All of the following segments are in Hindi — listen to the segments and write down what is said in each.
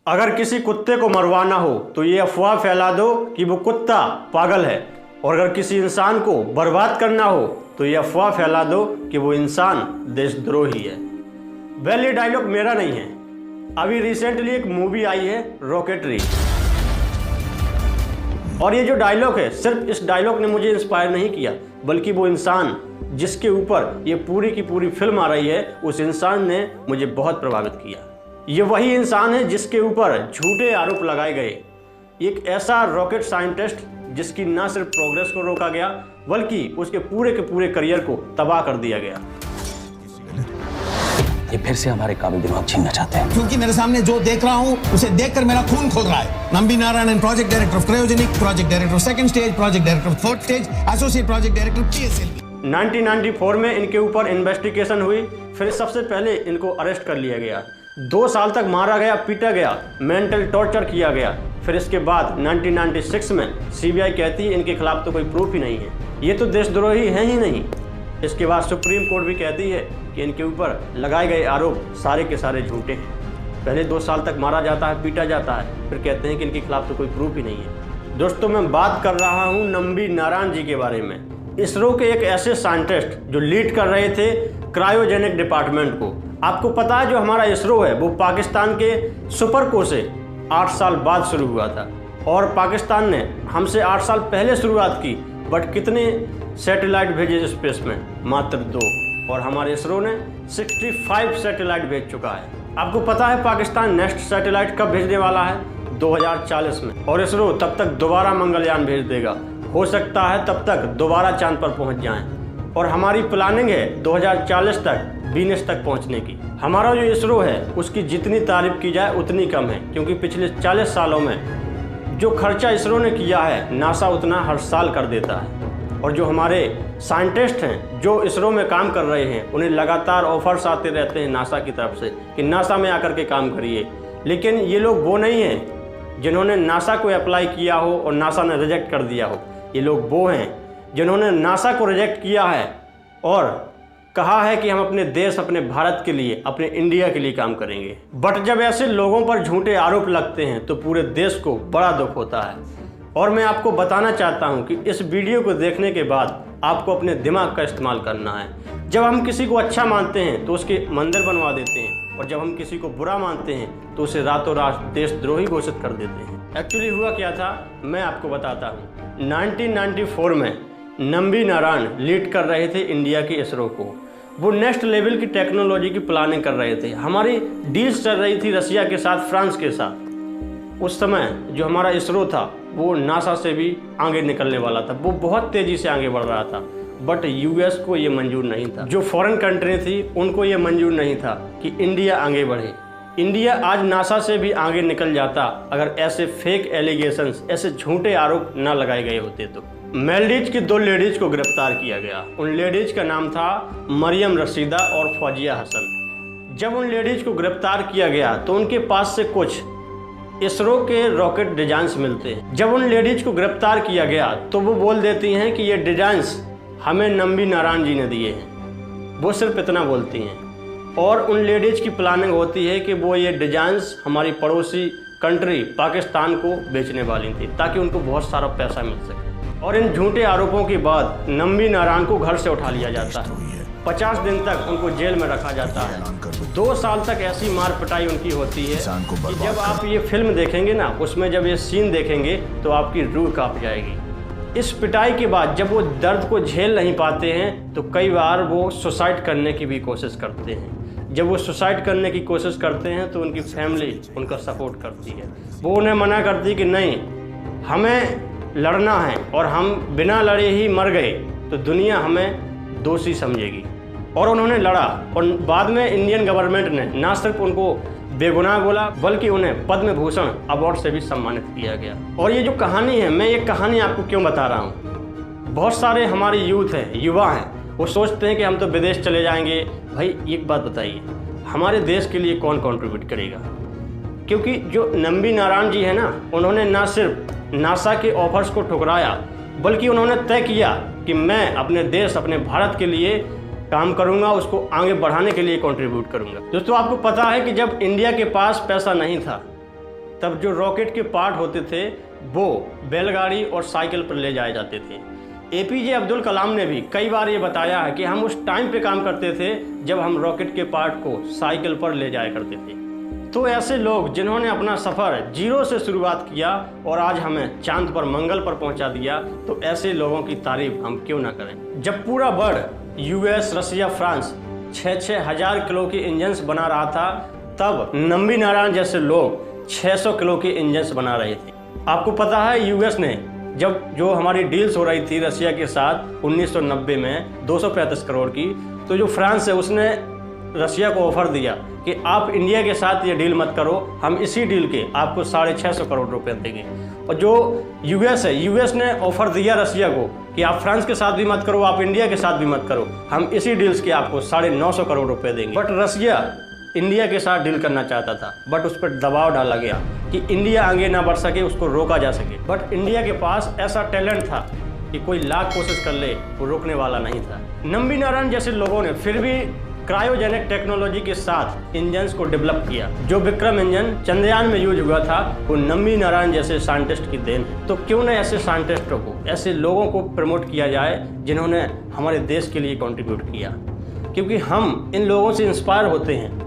अगर किसी कुत्ते को मरवाना हो तो ये अफवाह फैला दो कि वो कुत्ता पागल है, और अगर किसी इंसान को बर्बाद करना हो तो ये अफवाह फैला दो कि वो इंसान देशद्रोही है। वेल, ये डायलॉग मेरा नहीं है। अभी रिसेंटली एक मूवी आई है रॉकेटरी, और ये जो डायलॉग है, सिर्फ इस डायलॉग ने मुझे इंस्पायर नहीं किया, बल्कि वो इंसान जिसके ऊपर ये पूरी की पूरी फिल्म आ रही है, उस इंसान ने मुझे बहुत प्रभावित किया। ये वही इंसान है जिसके ऊपर झूठे आरोप लगाए गए, एक ऐसा रॉकेट साइंटिस्ट जिसकी न सिर्फ प्रोग्रेस को रोका गया, बल्कि उसके पूरे के पूरे करियर को तबाह कर दिया गया। ये फिर से हमारे काबिल दिमाग छीनना चाहते हैं, क्योंकि मेरे सामने जो देख रहा हूँ उसे देखकर मेरा खून खोल रहा है। Nambi Narayanan, project director of cryogenic, project director of second stage, project director of fourth stage, associate project director PSLV। 1994 में इनके ऊपर इन्वेस्टिगेशन हुई, फिर सबसे पहले इनको अरेस्ट कर लिया गया। 2 साल तक मारा गया, पीटा गया, मेंटल टॉर्चर किया गया। फिर इसके बाद 1996 में CBI कहती है इनके खिलाफ तो कोई प्रूफ ही नहीं है, ये तो देशद्रोही हैं ही नहीं। इसके बाद सुप्रीम कोर्ट भी कहती है कि इनके ऊपर लगाए गए आरोप सारे के सारे झूठे हैं। पहले 2 साल तक मारा जाता है, पीटा जाता है, फिर कहते हैं कि इनके खिलाफ तो कोई प्रूफ ही नहीं है। दोस्तों, मैं बात कर रहा हूँ नंबी नारायण जी के बारे में। इसरो के एक ऐसे साइंटिस्ट जो लीड कर रहे थे क्रायोजेनिक डिपार्टमेंट को। आपको पता है जो हमारा इसरो है वो पाकिस्तान के सुपरको से 8 साल बाद शुरू हुआ था, और पाकिस्तान ने हमसे 8 साल पहले शुरुआत की, बट कितने सैटेलाइट भेजे स्पेस में? मात्र 2, और हमारे इसरो ने 65 सैटेलाइट भेज चुका है। आपको पता है पाकिस्तान नेक्स्ट सैटेलाइट कब भेजने वाला है? 2040 में, और इसरो तब तक दोबारा मंगलयान भेज देगा। हो सकता है तब तक दोबारा चांद पर पहुंच जाएं, और हमारी प्लानिंग है 2040 तक वीनस तक पहुंचने की। हमारा जो इसरो है उसकी जितनी तारीफ की जाए उतनी कम है, क्योंकि पिछले 40 सालों में जो खर्चा इसरो ने किया है नासा उतना हर साल कर देता है। और जो हमारे साइंटिस्ट हैं जो इसरो में काम कर रहे हैं, उन्हें लगातार ऑफर्स आते रहते हैं नासा की तरफ से कि नासा में आकर के काम करिए, लेकिन ये लोग वो नहीं हैं जिन्होंने नासा को अप्लाई किया हो और नासा ने रिजेक्ट कर दिया हो। ये लोग वो हैं जिन्होंने नासा को रिजेक्ट किया है और कहा है कि हम अपने देश, अपने भारत के लिए, अपने इंडिया के लिए काम करेंगे। बट जब ऐसे लोगों पर झूठे आरोप लगते हैं तो पूरे देश को बड़ा दुख होता है। और मैं आपको बताना चाहता हूं कि इस वीडियो को देखने के बाद आपको अपने दिमाग का इस्तेमाल करना है। जब हम किसी को अच्छा मानते हैं तो उसके मंदिर बनवा देते हैं, और जब हम किसी को बुरा मानते हैं तो उसे रातों रात देशद्रोही घोषित कर देते हैं। एक्चुअली हुआ क्या था, मैं आपको बताता हूँ। 1994 में नंबी नारायण लीड कर रहे थे इंडिया की इसरो को। वो नेक्स्ट लेवल की टेक्नोलॉजी की प्लानिंग कर रहे थे। हमारी डील्स चल रही थी रसिया के साथ, फ्रांस के साथ। उस समय जो हमारा इसरो था वो नासा से भी आगे निकलने वाला था, वो बहुत तेज़ी से आगे बढ़ रहा था। बट US को ये मंजूर नहीं था, जो फॉरेन कंट्री थी उनको ये मंजूर नहीं था कि इंडिया आगे बढ़े। इंडिया आज नासा से भी आगे निकल जाता अगर ऐसे फेक एलिगेशंस, ऐसे झूठे आरोप ना लगाए गए होते तो। मालदीव की 2 लेडीज को गिरफ्तार किया गया। उन लेडीज का नाम था मरियम रशीदा और फौजिया हसन। जब उन लेडीज को गिरफ्तार किया गया तो उनके पास से कुछ इसरो के रॉकेट डिजाइन्स मिलते हैं। जब उन लेडीज को गिरफ्तार किया गया तो वो बोल देती हैं कि ये डिजाइन्स हमें नंबी नारायण जी ने दिए हैं। वो सिर्फ इतना बोलती हैं, और उन लेडीज की प्लानिंग होती है कि वो ये डिजाइन्स हमारी पड़ोसी कंट्री पाकिस्तान को बेचने वाली थी, ताकि उनको बहुत सारा पैसा मिल सके। और इन झूठे आरोपों के बाद नंबी नारायण को घर से उठा लिया जाता है। 50 दिन तक उनको जेल में रखा जाता है। 2 साल तक ऐसी मार पिटाई उनकी होती है कि जब आप ये फिल्म देखेंगे ना, उसमें जब ये सीन देखेंगे तो आपकी रूह कांप जाएगी। इस पिटाई के बाद जब वो दर्द को झेल नहीं पाते हैं तो कई बार वो सुसाइड करने की भी कोशिश करते हैं। जब वो सुसाइड करने की कोशिश करते हैं तो उनकी फैमिली उनका सपोर्ट करती है। वो उन्हें मना करती कि नहीं, हमें लड़ना है, और हम बिना लड़े ही मर गए तो दुनिया हमें दोषी समझेगी। और उन्होंने लड़ा, और बाद में इंडियन गवर्नमेंट ने ना सिर्फ उनको बेगुनाह बोला बल्कि उन्हें पद्म भूषण अवार्ड से भी सम्मानित किया गया। और ये जो कहानी है, मैं ये कहानी आपको क्यों बता रहा हूँ, बहुत सारे हमारे यूथ हैं, युवा हैं, वो सोचते हैं कि हम तो विदेश चले जाएंगे। भाई एक बात बताइए, हमारे देश के लिए कौन कंट्रीब्यूट करेगा? क्योंकि जो नंबी नारायण जी है ना, उन्होंने ना सिर्फ नासा के ऑफर्स को ठुकराया बल्कि उन्होंने तय किया कि मैं अपने देश, अपने भारत के लिए काम करूंगा, उसको आगे बढ़ाने के लिए कंट्रीब्यूट करूंगा। दोस्तों, आपको पता है कि जब इंडिया के पास पैसा नहीं था तब जो रॉकेट के पार्ट होते थे वो बैलगाड़ी और साइकिल पर ले जाए जाते थे। एपीजे अब्दुल कलाम ने भी कई बार ये बताया है कि हम उस टाइम पे काम करते थे जब हम रॉकेट के पार्ट को साइकिल पर ले जाया करते थे। तो ऐसे लोग जिन्होंने अपना सफ़र जीरो से शुरुआत किया और आज हमें चांद पर मंगल पर पहुंचा दिया, तो ऐसे लोगों की तारीफ हम क्यों ना करें। जब पूरा वर्ल्ड यूएस, रसिया, फ्रांस 6-6 हज़ार किलो की इंजन्स बना रहा था, तब नंबी नारायण जैसे लोग 600 किलो की इंजन्स बना रहे थे। आपको पता है यूएस ने जब जो हमारी डील्स हो रही थी रसिया के साथ 1990 में 235 करोड़ की, तो जो फ्रांस है उसने रसिया को ऑफर दिया कि आप इंडिया के साथ ये डील मत करो, हम इसी डील के आपको 650 करोड़ रुपए देंगे। और जो यूएस है, यूएस ने ऑफर दिया रसिया को कि आप फ्रांस के साथ भी मत करो, आप इंडिया के साथ भी मत करो, हम इसी डील्स के आपको 950 करोड़ रुपए देंगे। बट रसिया इंडिया के साथ डील करना चाहता था, बट उस पर दबाव डाला गया कि इंडिया आगे ना बढ़ सके, उसको रोका जा सके। बट इंडिया के पास ऐसा टैलेंट था कि कोई लाख कोशिश कर ले वो रोकने वाला नहीं था। नंबी नारायण जैसे लोगों ने फिर भी क्रायोजेनिक टेक्नोलॉजी के साथ इंजन्स को डेवलप किया। जो विक्रम इंजन चंद्रयान में यूज हुआ था वो नंबी नारायण जैसे साइंटिस्ट की देन है। तो क्यों न ऐसे साइंटिस्टों को, ऐसे लोगों को प्रमोट किया जाए जिन्होंने हमारे देश के लिए कंट्रीब्यूट किया, क्योंकि हम इन लोगों से इंस्पायर होते हैं।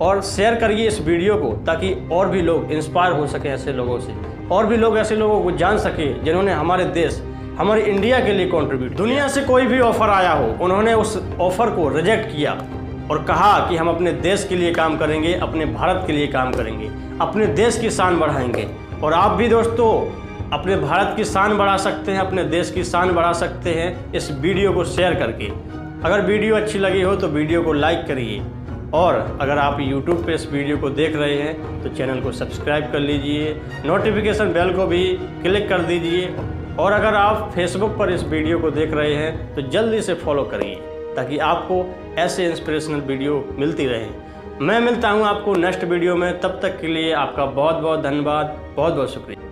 और शेयर करिए इस वीडियो को ताकि और भी लोग इंस्पायर हो सके ऐसे लोगों से, और भी लोग ऐसे लोगों को जान सके जिन्होंने हमारे देश, हमारे इंडिया के लिए कंट्रीब्यूट। दुनिया से कोई भी ऑफर आया हो, उन्होंने उस ऑफर को रिजेक्ट किया और कहा कि हम अपने देश के लिए काम करेंगे, अपने भारत के लिए काम करेंगे, अपने देश की शान बढ़ाएंगे। और आप भी दोस्तों अपने भारत की शान बढ़ा सकते हैं, अपने देश की शान बढ़ा सकते हैं इस वीडियो को शेयर करके। अगर वीडियो अच्छी लगी हो तो वीडियो को लाइक करिए, और अगर आप YouTube पे इस वीडियो को देख रहे हैं तो चैनल को सब्सक्राइब कर लीजिए, नोटिफिकेशन बेल को भी क्लिक कर दीजिए। और अगर आप Facebook पर इस वीडियो को देख रहे हैं तो जल्दी से फॉलो करिए ताकि आपको ऐसे इंस्पिरेशनल वीडियो मिलती रहे। मैं मिलता हूं आपको नेक्स्ट वीडियो में, तब तक के लिए आपका बहुत बहुत धन्यवाद, बहुत बहुत शुक्रिया।